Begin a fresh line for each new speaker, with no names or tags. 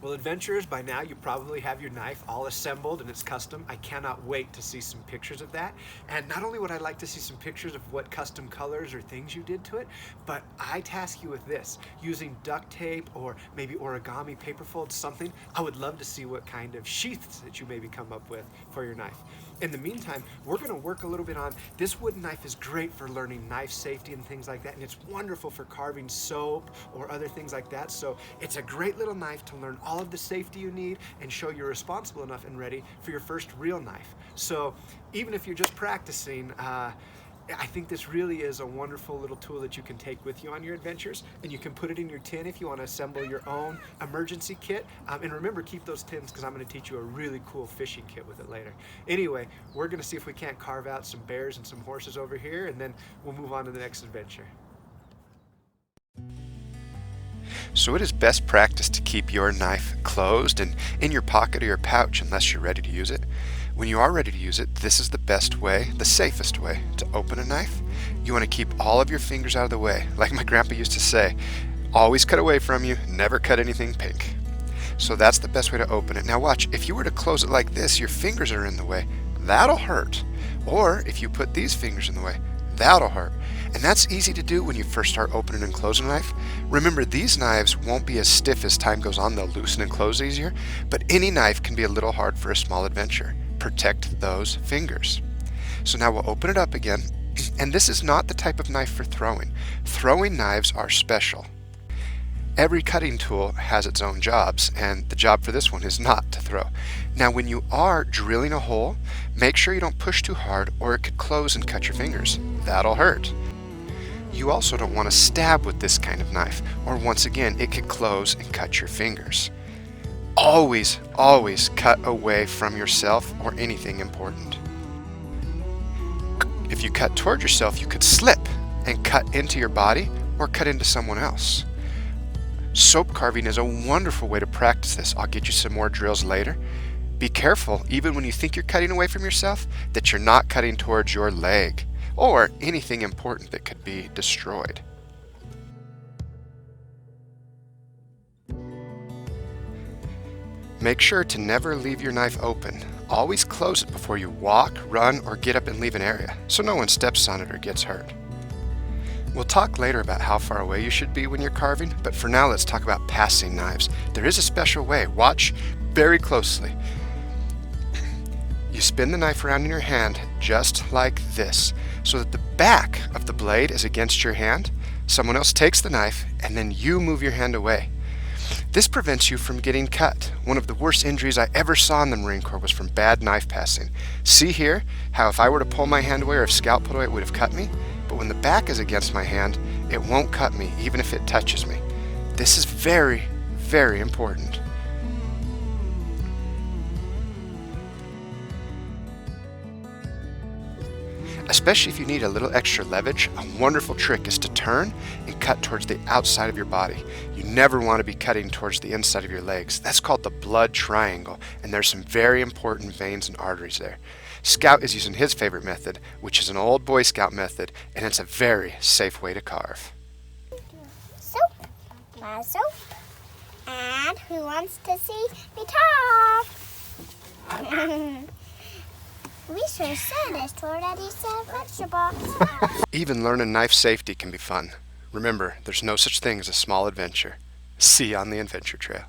Well, adventurers, by now you probably have your knife all assembled and it's custom. I cannot wait to see some pictures of that. And not only would I like to see some pictures of what custom colors or things you did to it, but I task you with this. Using duct tape or maybe origami paper folds, something, I would love to see what kind of sheaths that you maybe come up with for your knife. In the meantime, we're gonna work a little bit on, this wooden knife is great for learning knife safety and things like that, and it's wonderful for carving soap or other things like that. So it's a great little knife to learn all of the safety you need and show you're responsible enough and ready for your first real knife. So even if you're just practicing, I think this really is a wonderful little tool that you can take with you on your adventures, and you can put it in your tin if you want to assemble your own emergency kit. And remember, keep those tins because I'm going to teach you a really cool fishing kit with it later. Anyway, we're going to see if we can't carve out some bears and some horses over here, and then we'll move on to the next adventure.
So it is best practice to keep your knife closed and in your pocket or your pouch unless you're ready to use it. When you are ready to use it, this is the best way, the safest way to open a knife. You want to keep all of your fingers out of the way. Like my grandpa used to say, always cut away from you, never cut anything pink. So that's the best way to open it. Now watch, if you were to close it like this, your fingers are in the way, that'll hurt. Or if you put these fingers in the way, that'll hurt. And that's easy to do when you first start opening and closing a knife. Remember, these knives won't be as stiff as time goes on. They'll loosen and close easier, but any knife can be a little hard for a small adventure. Protect those fingers. So now we'll open it up again, and this is not the type of knife for throwing. Throwing knives are special. Every cutting tool has its own jobs, and the job for this one is not to throw. Now when you are drilling a hole, make sure you don't push too hard or it could close and cut your fingers. That'll hurt. You also don't want to stab with this kind of knife, or once again, it could close and cut your fingers. Always, always cut away from yourself or anything important. If you cut toward yourself, you could slip and cut into your body or cut into someone else. Soap carving is a wonderful way to practice this. I'll get you some more drills later. Be careful, even when you think you're cutting away from yourself, that you're not cutting towards your leg or anything important that could be destroyed. Make sure to never leave your knife open. Always close it before you walk, run, or get up and leave an area, so no one steps on it or gets hurt. We'll talk later about how far away you should be when you're carving, but for now let's talk about passing knives. There is a special way. Watch very closely. You spin the knife around in your hand just like this, so that the back of the blade is against your hand. Someone else takes the knife, and then you move your hand away. This prevents you from getting cut. One of the worst injuries I ever saw in the Marine Corps was from bad knife passing. See here how if I were to pull my hand away or if scalp pulled away, it would have cut me? But when the back is against my hand, it won't cut me even if it touches me. This is very, very important. Especially if you need a little extra leverage, a wonderful trick is to turn and cut towards the outside of your body. You never want to be cutting towards the inside of your legs. That's called the blood triangle, and there's some very important veins and arteries there. Scout is using his favorite method, which is an old Boy Scout method, and it's a very safe way to carve.
Soap, my soap, and who wants to see me talk? We sure said this already said vegetables.
Even learning knife safety can be fun. Remember, there's no such thing as a small adventure. See you on the adventure trail.